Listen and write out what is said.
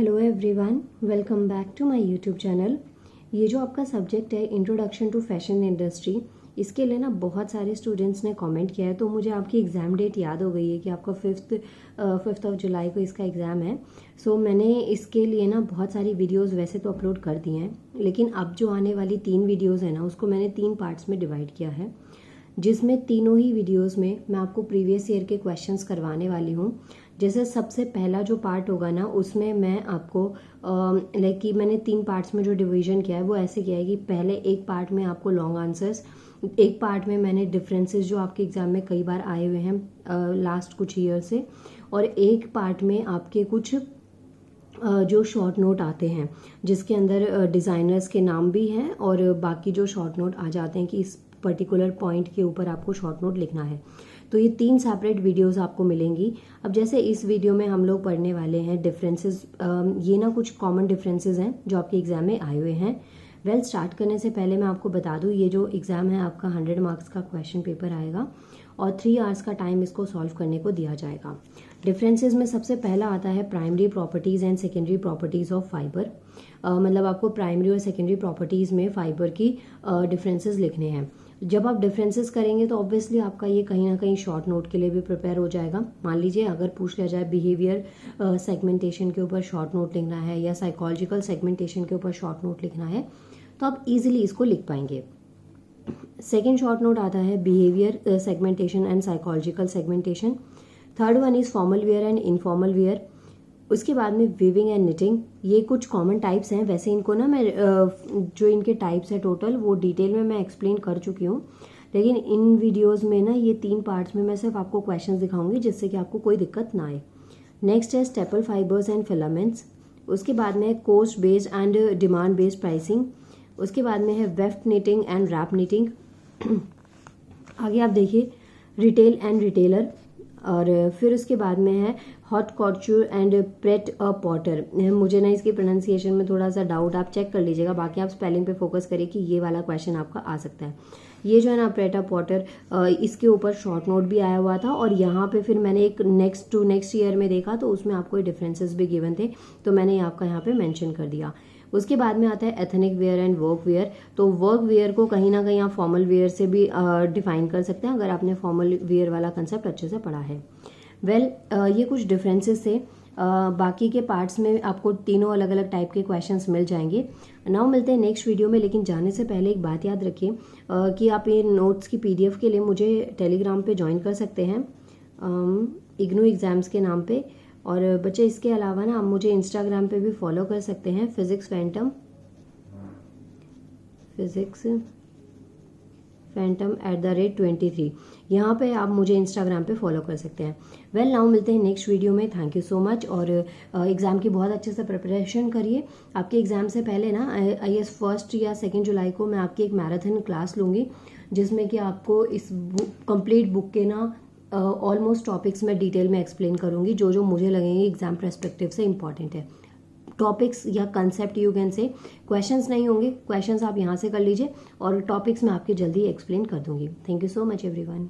Hello everyone, welcome back to my YouTube channel. ये जो आपका सब्जेक्ट है इंट्रोडक्शन टू फैशन इंडस्ट्री, इसके लिए ना बहुत सारे स्टूडेंट्स ने कमेंट किया है, तो मुझे आपकी एग्ज़ाम डेट याद हो गई है कि आपका फिफ्थ ऑफ जुलाई को इसका एग्ज़ाम है। सो मैंने इसके लिए ना बहुत सारी वीडियोस वैसे तो अपलोड कर दी हैं, लेकिन अब जो आने वाली 3 वीडियोज़ है ना, उसको मैंने 3 पार्ट्स में डिवाइड किया है, जिसमें तीनों ही वीडियोस में मैं आपको प्रीवियस ईयर के क्वेश्चंस करवाने वाली हूँ। जैसे सबसे पहला जो पार्ट होगा ना, उसमें मैं आपको कि मैंने 3 पार्ट्स में जो डिवीजन किया है वो ऐसे किया है कि पहले एक पार्ट में आपको लॉन्ग आंसर्स, एक पार्ट में मैंने डिफरेंसेस जो आपके एग्जाम में कई बार आए हुए हैं लास्ट कुछ ईयर से, और एक पार्ट में आपके कुछ जो शॉर्ट नोट आते हैं जिसके अंदर डिज़ाइनर्स के नाम भी हैं और बाकी जो शॉर्ट नोट आ जाते हैं कि इस पर्टिकुलर पॉइंट के ऊपर आपको शॉर्ट नोट लिखना है। तो ये 3 सेपरेट वीडियोस आपको मिलेंगी। अब जैसे इस वीडियो में हम लोग पढ़ने वाले हैं डिफरेंसेस, ये ना कुछ कॉमन डिफरेंसेस हैं जो आपके एग्जाम में आए हुए हैं। स्टार्ट करने से पहले मैं आपको बता दूं, ये जो एग्ज़ाम है आपका 100 मार्क्स का क्वेश्चन पेपर आएगा और 3 आवर्स का टाइम इसको सॉल्व करने को दिया जाएगा। डिफरेंसेस में सबसे पहला आता है primary properties and secondary properties of fibre. मतलब आपको प्राइमरी और सेकेंडरी प्रॉपर्टीज़ में फाइबर की डिफरेंसेस लिखने हैं। जब आप डिफरेंसेस करेंगे तो ऑब्वियसली आपका ये कहीं ना कहीं शॉर्ट नोट के लिए भी प्रिपेयर हो जाएगा। मान लीजिए अगर पूछ लिया जाए बिहेवियर सेगमेंटेशन के ऊपर शॉर्ट नोट लिखना है या साइकोलॉजिकल सेगमेंटेशन के ऊपर शॉर्ट नोट लिखना है, तो आप इजीली इसको लिख पाएंगे। सेकेंड शॉर्ट नोट आता है behaviour segmentation and psychological segmentation. Third one is formal wear and informal wear. उसके बाद में वीविंग एंड निटिंग। ये कुछ कॉमन टाइप्स हैं, वैसे इनको ना मैं जो इनके टाइप्स हैं टोटल वो डिटेल में मैं एक्सप्लेन कर चुकी हूँ, लेकिन इन वीडियोस में ना ये 3 पार्ट्स में मैं सिर्फ आपको क्वेश्चंस दिखाऊंगी जिससे कि आपको कोई दिक्कत ना आए। नेक्स्ट है स्टेपल फाइबर्स एंड फिलामेंट्स। उसके बाद में है cost based and demand based pricing. उसके बाद में है weft knitting and warp knitting. आगे आप देखिए रिटेल एंड रिटेलर। और फिर उसके बाद में है haute couture and pret a porter. मुझे ना इसकी प्रोनाउंसिएशन में थोड़ा सा डाउट, आप चेक कर लीजिएगा, बाकी आप स्पेलिंग पे फोकस करिए कि ये वाला क्वेश्चन आपका आ सकता है। ये जो है ना प्रेट अ पॉटर, इसके ऊपर शॉर्ट नोट भी आया हुआ था और यहाँ पे फिर मैंने एक नेक्स्ट ईयर में देखा तो उसमें आपको डिफरेंसेस भी गिवन थे, तो मैंने आपका यहाँ पे मेंशन कर दिया। उसके बाद में आता है ethnic wear and work wear. तो वर्क वेयर को कहीं ना कहीं आप फॉर्मल वेयर से भी डिफाइन कर सकते हैं अगर आपने फॉर्मल वेयर वाला कंसेप्ट अच्छे से पढ़ा है। ये कुछ डिफरेंसेस थे। बाकी के पार्ट्स में आपको तीनों अलग अलग टाइप के क्वेश्चंस मिल जाएंगे। नाउ मिलते हैं नेक्स्ट वीडियो में, लेकिन जाने से पहले एक बात याद रखिए कि आप ये नोट्स की PDF के लिए मुझे टेलीग्राम पे ज्वाइन कर सकते हैं इग्नू एग्जाम्स के नाम पे। और बच्चे इसके अलावा ना आप मुझे इंस्टाग्राम पे भी फॉलो कर सकते हैं, फिजिक्स फैंटम @23। यहाँ पे आप मुझे इंस्टाग्राम पे फॉलो कर सकते हैं। नाउ मिलते हैं नेक्स्ट वीडियो में। Thank you so much. और एग्ज़ाम की बहुत अच्छे से प्रिपरेशन करिए। आपके एग्ज़ाम से पहले ना IAS 1 या 2 जुलाई को मैं आपकी एक मैराथन क्लास लूँगी, जिसमें कि आपको इस कंप्लीट बुक के ना ऑलमोस्ट टॉपिक्स में डिटेल में एक्सप्लेन करूँगी, जो जो मुझे लगेंगे एग्जाम पर्सपेक्टिव से इंपॉर्टेंट है। टॉपिक्स या concept you can say, questions नहीं होंगे, क्वेश्चंस आप यहाँ से कर लीजिए और टॉपिक्स मैं आपके जल्दी एक्सप्लेन कर दूंगी। Thank you so much everyone.